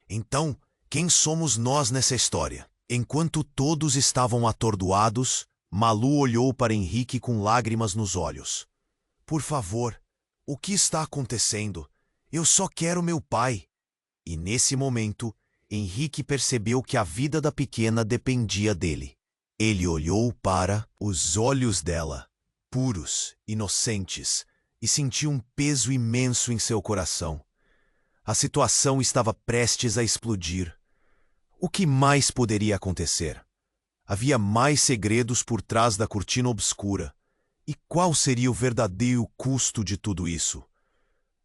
Então, quem somos nós nessa história? Enquanto todos estavam atordoados, Malu olhou para Henrique com lágrimas nos olhos. "Por favor, o que está acontecendo? Eu só quero meu pai." E nesse momento, Henrique percebeu que a vida da pequena dependia dele. Ele olhou para os olhos dela, puros, inocentes, e sentiu um peso imenso em seu coração. A situação estava prestes a explodir. O que mais poderia acontecer? Havia mais segredos por trás da cortina obscura. E qual seria o verdadeiro custo de tudo isso?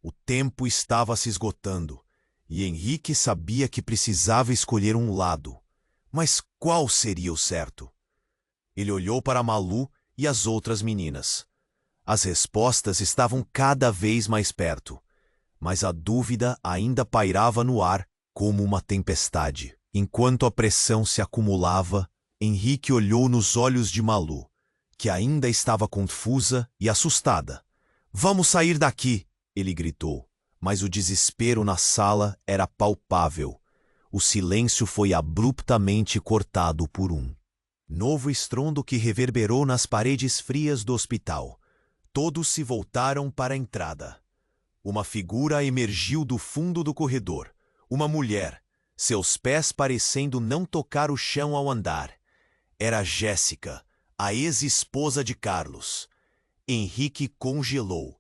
O tempo estava se esgotando, e Henrique sabia que precisava escolher um lado. Mas qual seria o certo? Ele olhou para Malu e as outras meninas. As respostas estavam cada vez mais perto, mas a dúvida ainda pairava no ar como uma tempestade. Enquanto a pressão se acumulava, Henrique olhou nos olhos de Malu, que ainda estava confusa e assustada. "Vamos sair daqui!" ele gritou, mas o desespero na sala era palpável. O silêncio foi abruptamente cortado por um novo estrondo que reverberou nas paredes frias do hospital. Todos se voltaram para a entrada. Uma figura emergiu do fundo do corredor. Uma mulher, seus pés parecendo não tocar o chão ao andar. Era Jéssica, a ex-esposa de Carlos. Henrique congelou.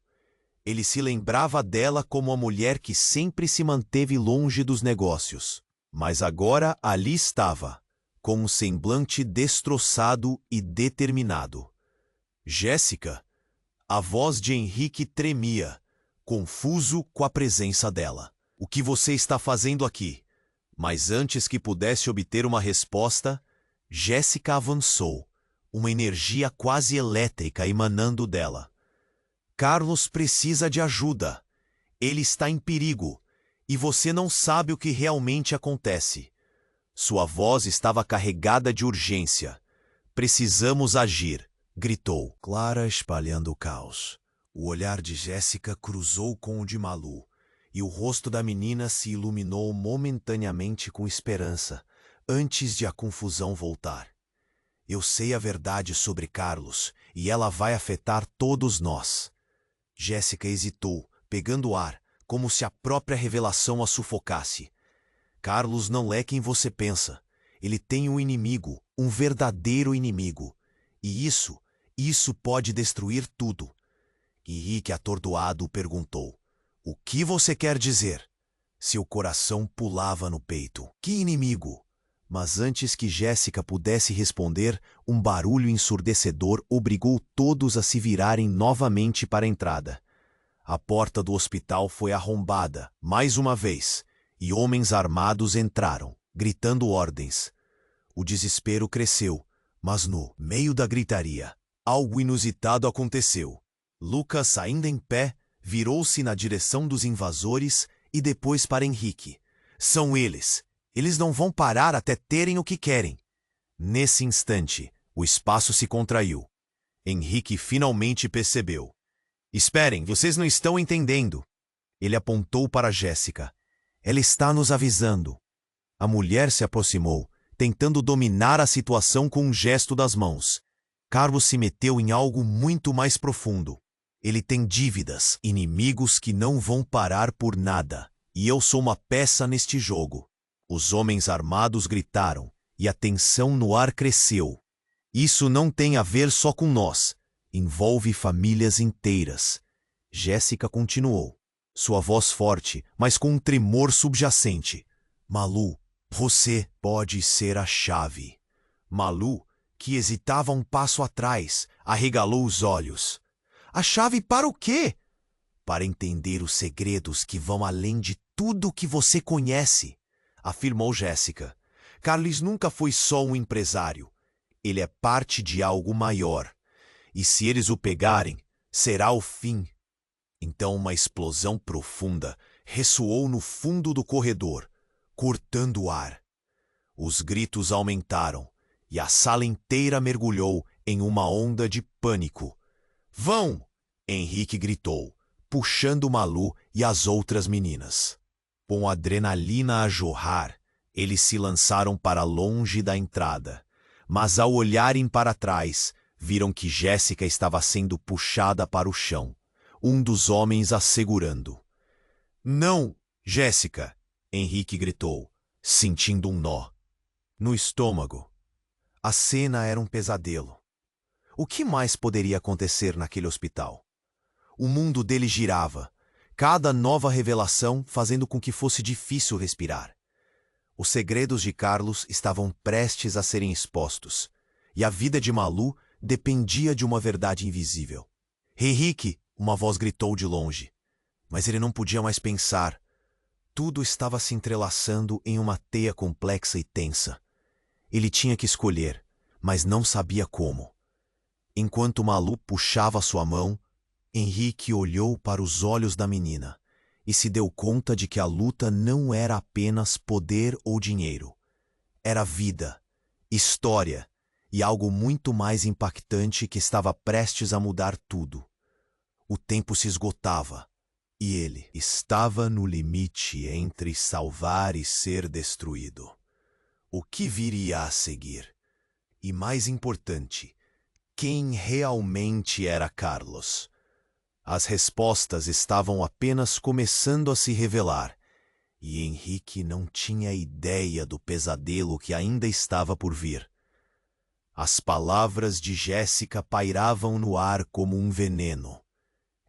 Ele se lembrava dela como a mulher que sempre se manteve longe dos negócios. Mas agora ali estava, com um semblante destroçado e determinado. Jéssica? A voz de Henrique tremia, confuso com a presença dela. "O que você está fazendo aqui?" Mas antes que pudesse obter uma resposta, Jéssica avançou, uma energia quase elétrica emanando dela. "Carlos precisa de ajuda. Ele está em perigo, e você não sabe o que realmente acontece." Sua voz estava carregada de urgência. "Precisamos agir", gritou. Clara espalhando o caos. O olhar de Jéssica cruzou com o de Malu, e o rosto da menina se iluminou momentaneamente com esperança, antes de a confusão voltar. "Eu sei a verdade sobre Carlos, e ela vai afetar todos nós." Jéssica hesitou, pegando ar, como se a própria revelação a sufocasse. "Carlos não é quem você pensa. Ele tem um inimigo, um verdadeiro inimigo. E isso pode destruir tudo." Henrique, atordoado, perguntou: "O que você quer dizer?" Seu coração pulava no peito. "Que inimigo?" Mas antes que Jéssica pudesse responder, um barulho ensurdecedor obrigou todos a se virarem novamente para a entrada. A porta do hospital foi arrombada, mais uma vez, e homens armados entraram, gritando ordens. O desespero cresceu, mas no meio da gritaria, algo inusitado aconteceu. Lucas, ainda em pé, virou-se na direção dos invasores e depois para Henrique. "São eles. Eles não vão parar até terem o que querem." Nesse instante, o espaço se contraiu. Henrique finalmente percebeu. "Esperem, vocês não estão entendendo." Ele apontou para Jéssica. "Ela está nos avisando." A mulher se aproximou, tentando dominar a situação com um gesto das mãos. Carlos se meteu em algo muito mais profundo. Ele tem dívidas, inimigos que não vão parar por nada, e eu sou uma peça neste jogo. Os homens armados gritaram, e a tensão no ar cresceu. "Isso não tem a ver só com nós. Envolve famílias inteiras." Jéssica continuou, sua voz forte, mas com um tremor subjacente. "Malu, você pode ser a chave." Malu, que hesitava um passo atrás, arregalou os olhos. "A chave para o quê?" "Para entender os segredos que vão além de tudo que você conhece," afirmou Jéssica. "Carlos nunca foi só um empresário. Ele é parte de algo maior. E se eles o pegarem, será o fim." Então uma explosão profunda ressoou no fundo do corredor, cortando o ar. Os gritos aumentaram, e a sala inteira mergulhou em uma onda de pânico. "Vão!" Henrique gritou, puxando Malu e as outras meninas. Com adrenalina a jorrar, eles se lançaram para longe da entrada. Mas ao olharem para trás, viram que Jéssica estava sendo puxada para o chão, um dos homens a segurando. "Não, Jéssica!" Henrique gritou, sentindo um nó no estômago. A cena era um pesadelo. O que mais poderia acontecer naquele hospital? O mundo dele girava, cada nova revelação fazendo com que fosse difícil respirar. Os segredos de Carlos estavam prestes a serem expostos, e a vida de Malu dependia de uma verdade invisível. "Henrique!" uma voz gritou de longe. Mas ele não podia mais pensar. Tudo estava se entrelaçando em uma teia complexa e tensa. Ele tinha que escolher, mas não sabia como. Enquanto Malu puxava sua mão, Henrique olhou para os olhos da menina e se deu conta de que a luta não era apenas poder ou dinheiro. Era vida, história e algo muito mais impactante que estava prestes a mudar tudo. O tempo se esgotava e ele estava no limite entre salvar e ser destruído. O que viria a seguir? E mais importante, quem realmente era Carlos? As respostas estavam apenas começando a se revelar, e Henrique não tinha ideia do pesadelo que ainda estava por vir. As palavras de Jéssica pairavam no ar como um veneno.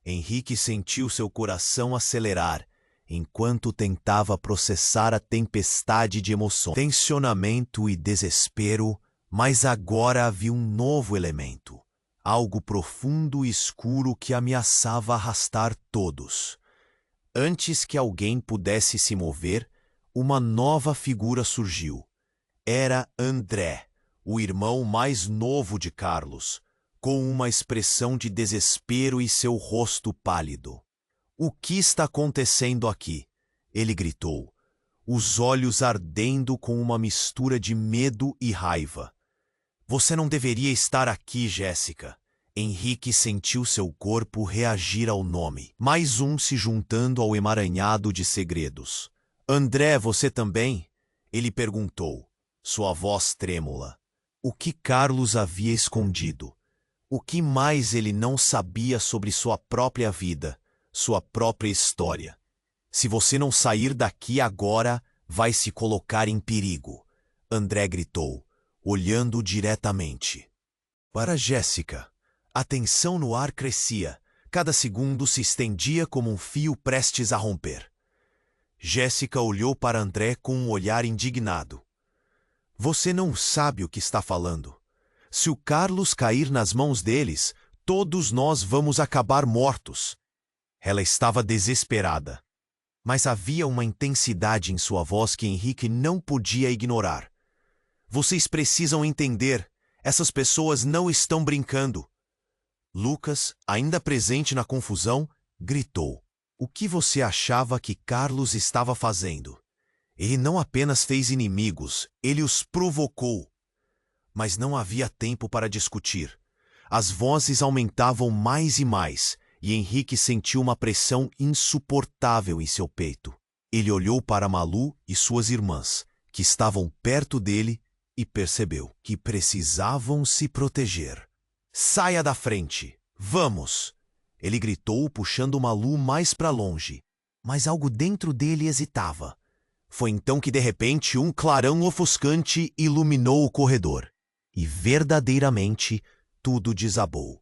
Henrique sentiu seu coração acelerar, enquanto tentava processar a tempestade de emoções, tensionamento e desespero, mas agora havia um novo elemento. Algo profundo e escuro que ameaçava arrastar todos. Antes que alguém pudesse se mover, uma nova figura surgiu. Era André, o irmão mais novo de Carlos, com uma expressão de desespero e seu rosto pálido. "O que está acontecendo aqui?" ele gritou, os olhos ardendo com uma mistura de medo e raiva. "Você não deveria estar aqui, Jéssica." Henrique sentiu seu corpo reagir ao nome, mais um se juntando ao emaranhado de segredos. "André, você também?" ele perguntou, sua voz trêmula. O que Carlos havia escondido? O que mais ele não sabia sobre sua própria vida, sua própria história? "Se você não sair daqui agora, vai se colocar em perigo", André gritou, olhando diretamente para Jéssica. A tensão no ar crescia, cada segundo se estendia como um fio prestes a romper. Jéssica olhou para André com um olhar indignado. "Você não sabe o que está falando. Se o Carlos cair nas mãos deles, todos nós vamos acabar mortos." Ela estava desesperada, mas havia uma intensidade em sua voz que Henrique não podia ignorar. "Vocês precisam entender, essas pessoas não estão brincando." Lucas, ainda presente na confusão, gritou. "O que você achava que Carlos estava fazendo? Ele não apenas fez inimigos, ele os provocou." Mas não havia tempo para discutir. As vozes aumentavam mais e mais, e Henrique sentiu uma pressão insuportável em seu peito. Ele olhou para Malu e suas irmãs, que estavam perto dele, e percebeu que precisavam se proteger. "Saia da frente! Vamos!" ele gritou, puxando Malu mais para longe. Mas algo dentro dele hesitava. Foi então que de repente um clarão ofuscante iluminou o corredor. E verdadeiramente tudo desabou.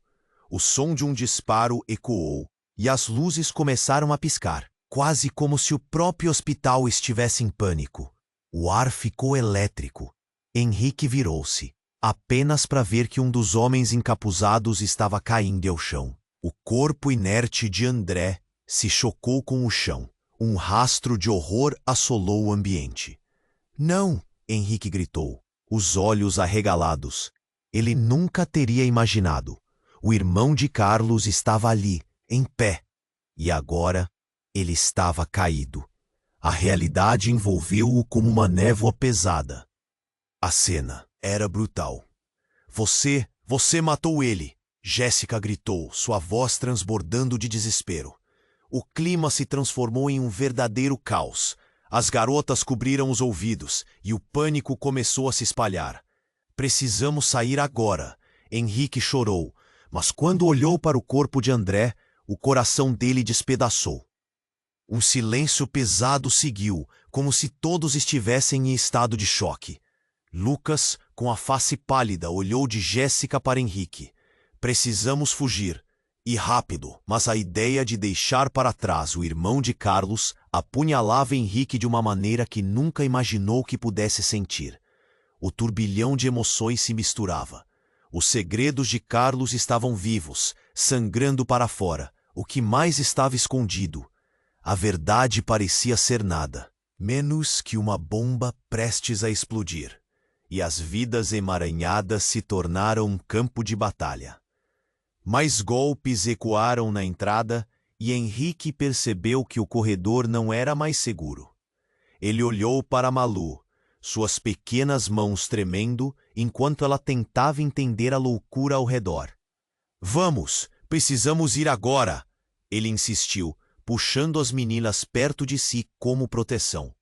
O som de um disparo ecoou, e as luzes começaram a piscar, quase como se o próprio hospital estivesse em pânico. O ar ficou elétrico. Henrique virou-se, apenas para ver que um dos homens encapuzados estava caindo ao chão. O corpo inerte de André se chocou com o chão. Um rastro de horror assolou o ambiente. "Não!" Henrique gritou, os olhos arregalados. Ele nunca teria imaginado. O irmão de Carlos estava ali, em pé. E agora ele estava caído. A realidade envolveu-o como uma névoa pesada. A cena era brutal. Você matou ele!" Jéssica gritou, sua voz transbordando de desespero. O clima se transformou em um verdadeiro caos. As garotas cobriram os ouvidos e o pânico começou a se espalhar. "Precisamos sair agora." Henrique chorou, mas quando olhou para o corpo de André, o coração dele despedaçou. Um silêncio pesado seguiu, como se todos estivessem em estado de choque. Lucas, com a face pálida, olhou de Jéssica para Henrique. "Precisamos fugir. E rápido." Mas a ideia de deixar para trás o irmão de Carlos apunhalava Henrique de uma maneira que nunca imaginou que pudesse sentir. O turbilhão de emoções se misturava. Os segredos de Carlos estavam vivos, sangrando para fora. O que mais estava escondido? A verdade parecia ser nada, menos que uma bomba prestes a explodir. E as vidas emaranhadas se tornaram um campo de batalha. Mais golpes ecoaram na entrada e Henrique percebeu que o corredor não era mais seguro. Ele olhou para Malu, suas pequenas mãos tremendo enquanto ela tentava entender a loucura ao redor. Vamos, precisamos ir agora, ele insistiu, puxando as meninas perto de si como proteção.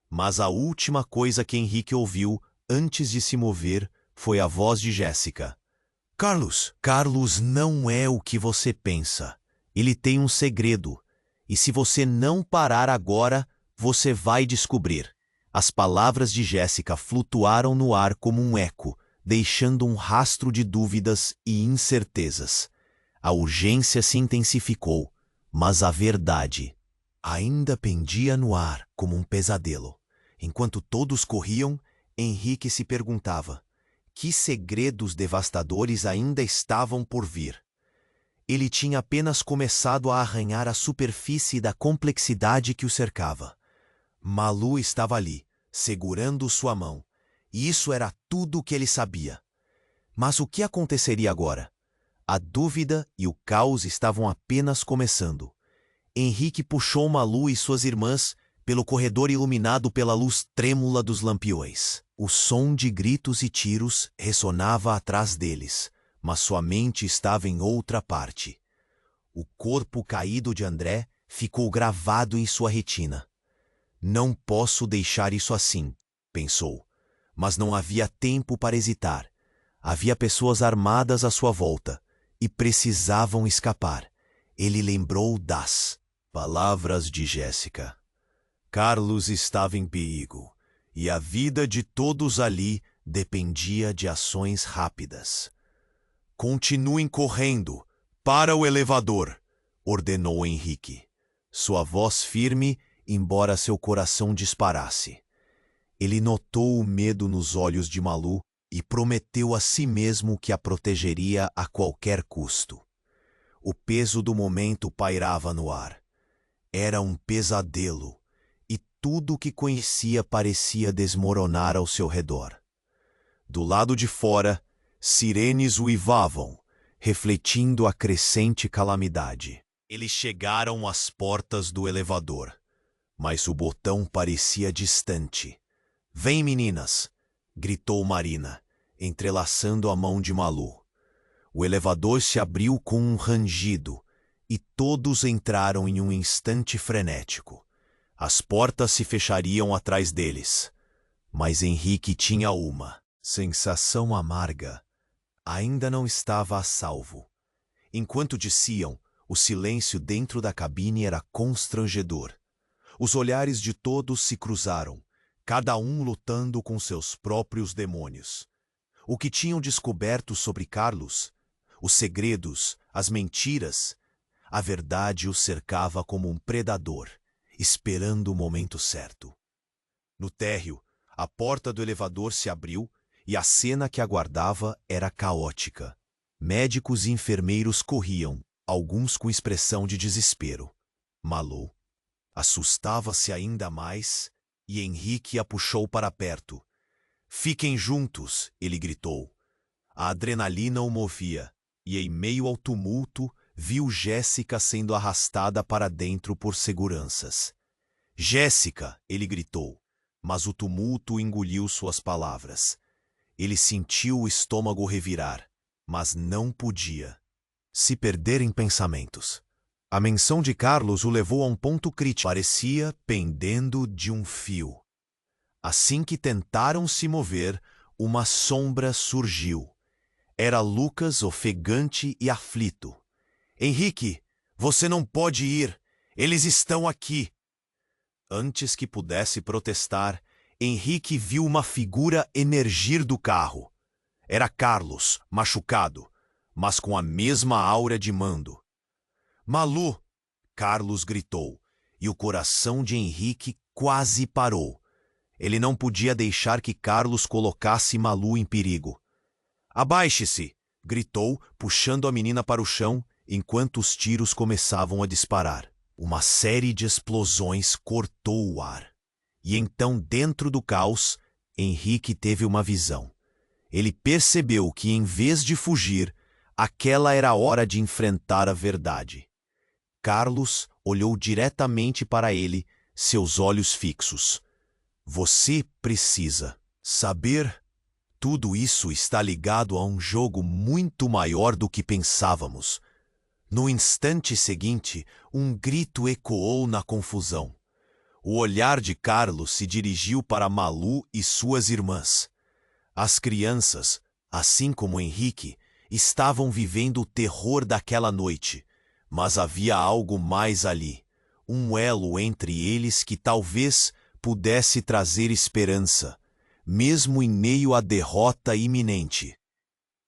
Mas a última coisa que Henrique ouviu antes de se mover foi a voz de Jéssica. Carlos não é o que você pensa. Ele tem um segredo, e se você não parar agora, você vai descobrir. As palavras de Jéssica flutuaram no ar como um eco, deixando um rastro de dúvidas e incertezas. A urgência se intensificou, mas a verdade ainda pendia no ar como um pesadelo. Enquanto todos corriam, Henrique se perguntava: que segredos devastadores ainda estavam por vir? Ele tinha apenas começado a arranhar a superfície da complexidade que o cercava. Malu estava ali, segurando sua mão, e isso era tudo o que ele sabia. Mas o que aconteceria agora? A dúvida e o caos estavam apenas começando. Henrique puxou Malu e suas irmãs pelo corredor iluminado pela luz trêmula dos lampiões. O som de gritos e tiros ressonava atrás deles, mas sua mente estava em outra parte. O corpo caído de André ficou gravado em sua retina. Não posso deixar isso assim, pensou. Mas não havia tempo para hesitar. Havia pessoas armadas à sua volta e precisavam escapar. Ele lembrou das palavras de Jéssica. Carlos estava em perigo, e a vida de todos ali dependia de ações rápidas. Continuem correndo, para o elevador, ordenou Henrique. Sua voz firme, embora seu coração disparasse. Ele notou o medo nos olhos de Malu e prometeu a si mesmo que a protegeria a qualquer custo. O peso do momento pairava no ar. Era um pesadelo, e tudo o que conhecia parecia desmoronar ao seu redor. Do lado de fora, sirenes uivavam, refletindo a crescente calamidade. Eles chegaram às portas do elevador, mas o botão parecia distante. Vem, meninas! Gritou Marina, entrelaçando a mão de Malu. O elevador se abriu com um rangido, e todos entraram em um instante frenético. As portas se fechariam atrás deles. Mas Henrique tinha uma sensação amarga. Ainda não estava a salvo. Enquanto desciam, o silêncio dentro da cabine era constrangedor. Os olhares de todos se cruzaram, cada um lutando com seus próprios demônios. O que tinham descoberto sobre Carlos, os segredos, as mentiras, a verdade o cercava como um predador, esperando o momento certo. No térreo, a porta do elevador se abriu e a cena que aguardava era caótica. Médicos e enfermeiros corriam, alguns com expressão de desespero. Malu assustava-se ainda mais e Henrique a puxou para perto. Fiquem juntos, ele gritou. A adrenalina o movia, e em meio ao tumulto, viu Jéssica sendo arrastada para dentro por seguranças. Jéssica, ele gritou, mas o tumulto engoliu suas palavras. Ele sentiu o estômago revirar, mas não podia se perder em pensamentos. A menção de Carlos o levou a um ponto crítico. Parecia pendendo de um fio. Assim que tentaram se mover, uma sombra surgiu. Era Lucas, ofegante e aflito. Henrique, você não pode ir. Eles estão aqui. Antes que pudesse protestar, Henrique viu uma figura emergir do carro. Era Carlos, machucado, mas com a mesma aura de mando. Malu! Carlos gritou, e o coração de Henrique quase parou. Ele não podia deixar que Carlos colocasse Malu em perigo. Abaixe-se! Gritou, puxando a menina para o chão, enquanto os tiros começavam a disparar. Uma série de explosões cortou o ar. E então, dentro do caos, Henrique teve uma visão. Ele percebeu que, em vez de fugir, Aquela era a hora de enfrentar a verdade. Carlos olhou diretamente para ele, seus olhos fixos. Você precisa saber. Tudo isso está ligado a um jogo muito maior do que pensávamos. No instante seguinte, um grito ecoou na confusão. O olhar de Carlos se dirigiu para Malu e suas irmãs. As crianças, assim como Henrique, estavam vivendo o terror daquela noite, mas havia algo mais ali, um elo entre eles que talvez pudesse trazer esperança, mesmo em meio à derrota iminente.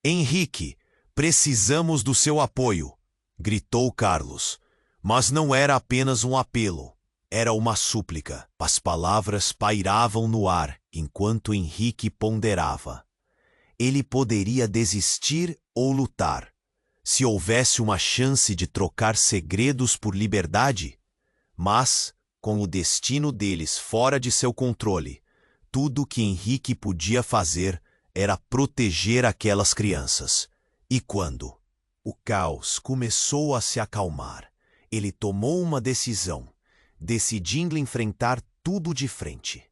Henrique, precisamos do seu apoio, gritou Carlos. Mas não era apenas um apelo, era uma súplica. As palavras pairavam no ar enquanto Henrique ponderava. Ele poderia desistir ou lutar. Se houvesse uma chance de trocar segredos por liberdade, mas, com o destino deles fora de seu controle, tudo que Henrique podia fazer era proteger aquelas crianças. E quando o caos começou a se acalmar, ele tomou uma decisão, decidindo enfrentar tudo de frente.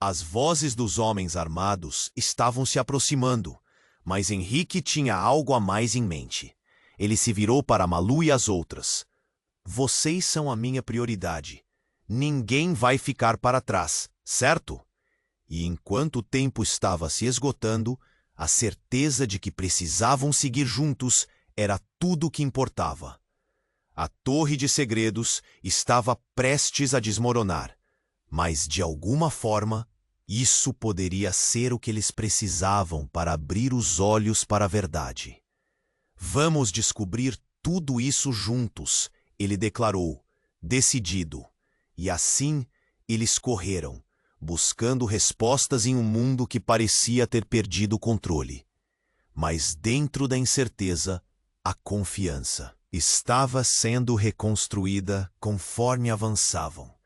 As vozes dos homens armados estavam se aproximando, mas Henrique tinha algo a mais em mente. Ele se virou para Malu e as outras. Vocês são a minha prioridade. Ninguém vai ficar para trás, certo? E enquanto o tempo estava se esgotando, a certeza de que precisavam seguir juntos era tudo o que importava. A torre de segredos estava prestes a desmoronar, mas de alguma forma, isso poderia ser o que eles precisavam para abrir os olhos para a verdade. Vamos descobrir tudo isso juntos, ele declarou, decidido. E assim eles correram, buscando respostas em um mundo que parecia ter perdido o controle. Mas dentro da incerteza, a confiança estava sendo reconstruída conforme avançavam.